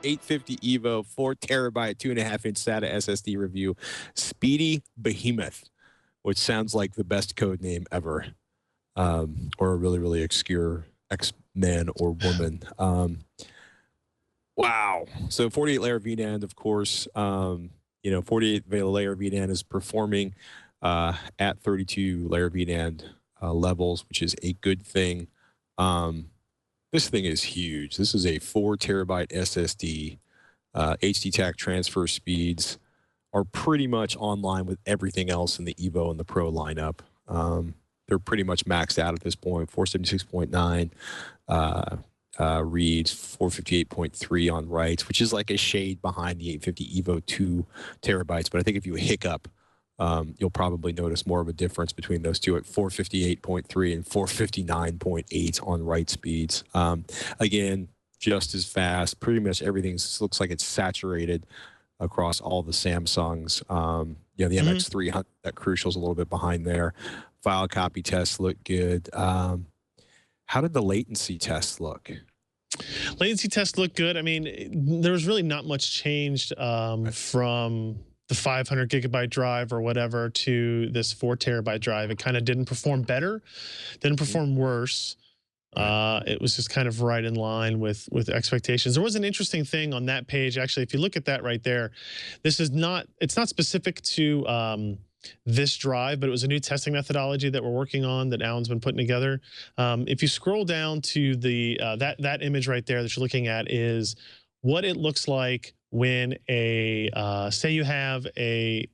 850 EVO 4 TB 2.5-inch SATA SSD review. Speedy Behemoth, which sounds like the best code name ever, or a really, really obscure X-man or woman. Wow. So 48-layer VNAND, of course. 48-layer VNAND is performing at 32-layer VNAND levels, which is a good thing. This thing is huge. This is a 4 TB SSD. HDTAC transfer speeds are pretty much online with everything else in the EVO and the Pro lineup. They're pretty much maxed out at this point. 476.9 reads, 458.3 on writes, which is like a shade behind the 850 EVO 2 TB. But I think if you hiccup, you'll probably notice more of a difference between those two at 458.3 and 459.8 on write speeds. Again, just as fast. Pretty much everything looks like it's saturated across all the Samsungs. The MX300, that Crucial's a little bit behind there. File copy tests look good. How did the latency tests look? Latency tests look good. I mean, there was really not much changed from the 500 GB drive or whatever to this 4 TB drive. It kind of didn't perform better, didn't perform worse. It was just kind of right in line with expectations. There was an interesting thing on that page. Actually, if you look at that right there, this is not, it's not specific to this drive, but it was a new testing methodology that we're working on that Alan's been putting together. If you scroll down to the that image right there that you're looking at is what it looks like when say you have a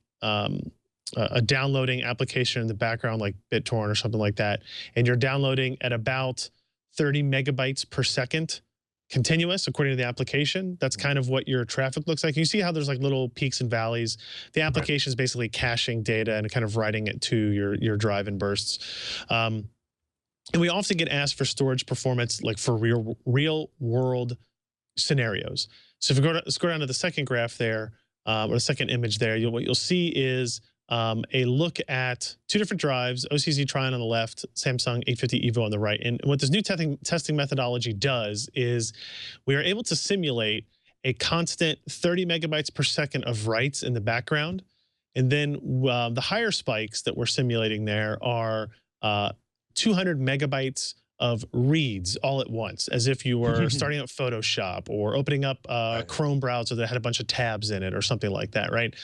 downloading application in the background like BitTorrent or something like that, and you're downloading at about 30 megabytes per second continuous according to the application. That's kind of what your traffic looks like. You see how there's like little peaks and valleys. The application is basically caching data and kind of writing it to your drive in bursts. And we often get asked for storage performance like for real world scenarios. So if we scroll down to the second graph there, or the second image there, what you'll see is a look at two different drives, OCZ Tryon on the left, Samsung 850 EVO on the right. And what this new testing methodology does is we are able to simulate a constant 30 megabytes per second of writes in the background. And then the higher spikes that we're simulating there are 200 megabytes of reads all at once, as if you were starting up Photoshop or opening up a Chrome browser that had a bunch of tabs in it or something like that, right?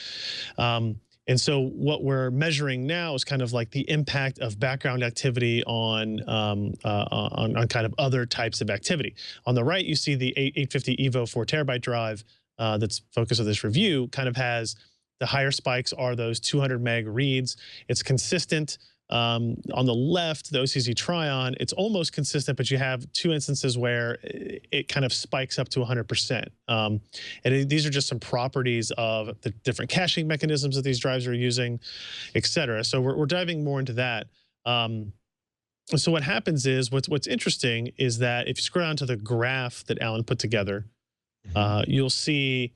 And so what we're measuring now is kind of like the impact of background activity on kind of other types of activity. On the right, you see the 850 EVO 4 TB drive that's focus of this review kind of has the higher spikes are those 200 meg reads. It's consistent. On the left, the OCZ Tryon, it's almost consistent, but you have two instances where it kind of spikes up to 100%. And these are just some properties of the different caching mechanisms that these drives are using, et cetera. So we're diving more into that. So what happens is, what's interesting is that if you scroll down to the graph that Alan put together, you'll see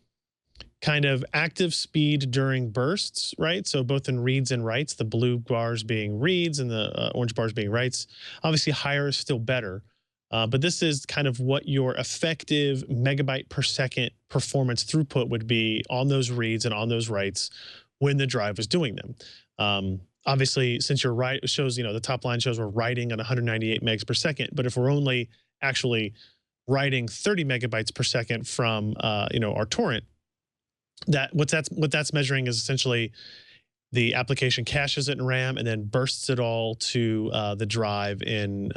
kind of active speed during bursts, right? So both in reads and writes, the blue bars being reads and the orange bars being writes. Obviously higher is still better, but this is kind of what your effective megabyte per second performance throughput would be on those reads and on those writes when the drive was doing them. Obviously, since you're right, it shows, the top line shows we're writing at 198 megs per second, but if we're only actually writing 30 megabytes per second from, our torrent, what that's measuring is essentially the application caches it in RAM and then bursts it all to the drive in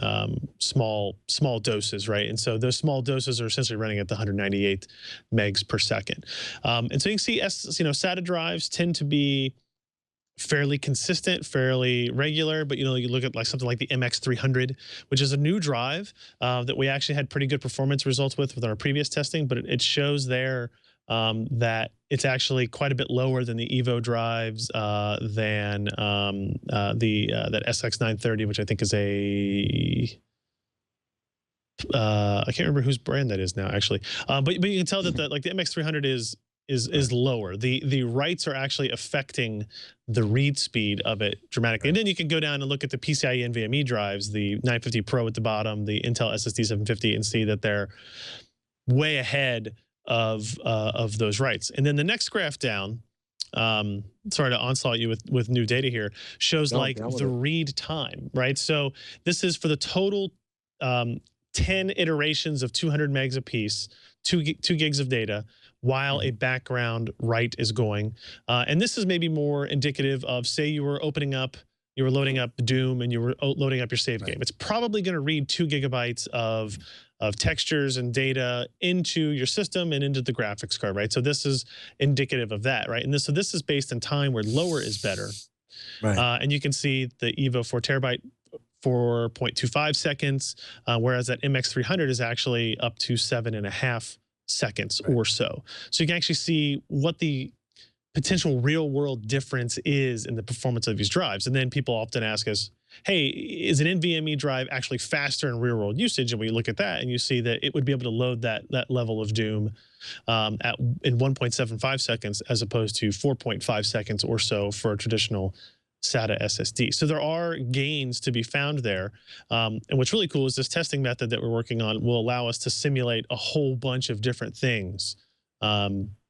small doses, right? And so those small doses are essentially running at the 198 megs per second. And so you can see SATA drives tend to be fairly consistent, fairly regular, but you look at like something like the MX300, which is a new drive that we actually had pretty good performance results with our previous testing, but it shows there that it's actually quite a bit lower than the EVO drives, than that SX930, which I think is I can't remember whose brand that is now, actually. But you can tell that the MX300 is lower. The writes are actually affecting the read speed of it dramatically. And then you can go down and look at the PCIe NVMe drives, the 950 Pro at the bottom, the Intel SSD 750, and see that they're way ahead of those writes. And then the next graph down, sorry to onslaught you with new data here, shows No, I'm like down with the it. read time, right? So this is for the total 10 iterations of 200 megs apiece, 2 gigs of data, while a background write is going. And this is maybe more indicative of, say you were loading up Doom and you were loading up your save game. It's probably going to read 2 gigabytes of textures and data into your system and into the graphics card, right? So this is indicative of that, right? And so this is based in time where lower is better. Right. And you can see the EVO 4 terabyte 4.25 seconds, whereas that MX300 is actually up to 7.5 seconds or so. So you can actually see what the potential real world difference is in the performance of these drives. And then people often ask us, hey, is an NVMe drive actually faster in real world usage? And we look at that and you see that it would be able to load that level of Doom in 1.75 seconds as opposed to 4.5 seconds or so for a traditional SATA SSD. So there are gains to be found there. And what's really cool is this testing method that we're working on will allow us to simulate a whole bunch of different things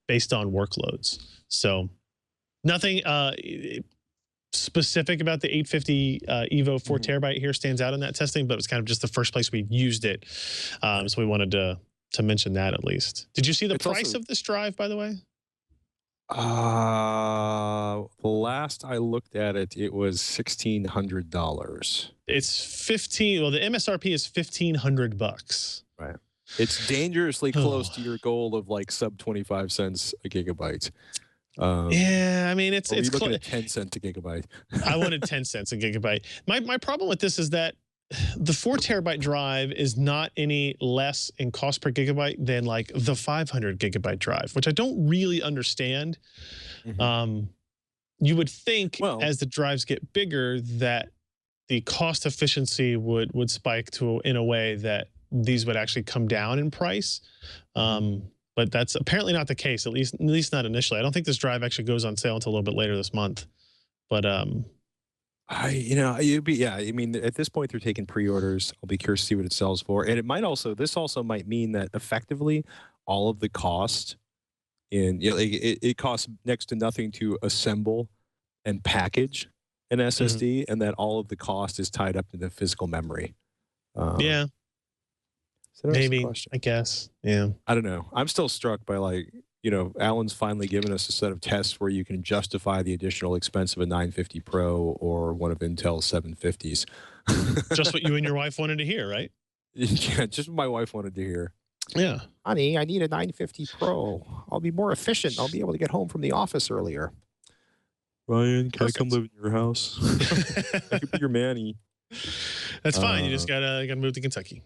based on workloads. So nothing specific about the 850 EVO 4 terabyte here stands out in that testing, but it's kind of just the first place we used it. So we wanted to mention that at least. Did you see the price of this drive, by the way? The last I looked at it, it was $1,600. It's 15. Well, the MSRP is $1,500. Right. It's dangerously close to your goal of like sub 25 cents a gigabyte. Yeah, I mean, it's looking at 10 cents a gigabyte. I wanted 10 cents a gigabyte. My problem with this is that the 4 terabyte drive is not any less in cost per gigabyte than like the 500 gigabyte drive, which I don't really understand. You would think as the drives get bigger that the cost efficiency would spike to in a way that these would actually come down in price. But that's apparently not the case, at least not initially. I don't think this drive actually goes on sale until a little bit later this month. But I mean, at this point they're taking pre-orders. I'll be curious to see what it sells for. And it might also, this also might mean that effectively all of the cost it costs next to nothing to assemble and package an SSD, and that all of the cost is tied up in the physical memory. Yeah. So maybe, I guess. Yeah. I don't know. I'm still struck by Alan's finally given us a set of tests where you can justify the additional expense of a 950 Pro or one of Intel's 750s. Just what you and your wife wanted to hear, right? Yeah, just what my wife wanted to hear. Yeah. Honey, I need a 950 Pro. I'll be more efficient. I'll be able to get home from the office earlier. Ryan, can I come live in your house? I could be your manny. That's fine. You just gotta move to Kentucky.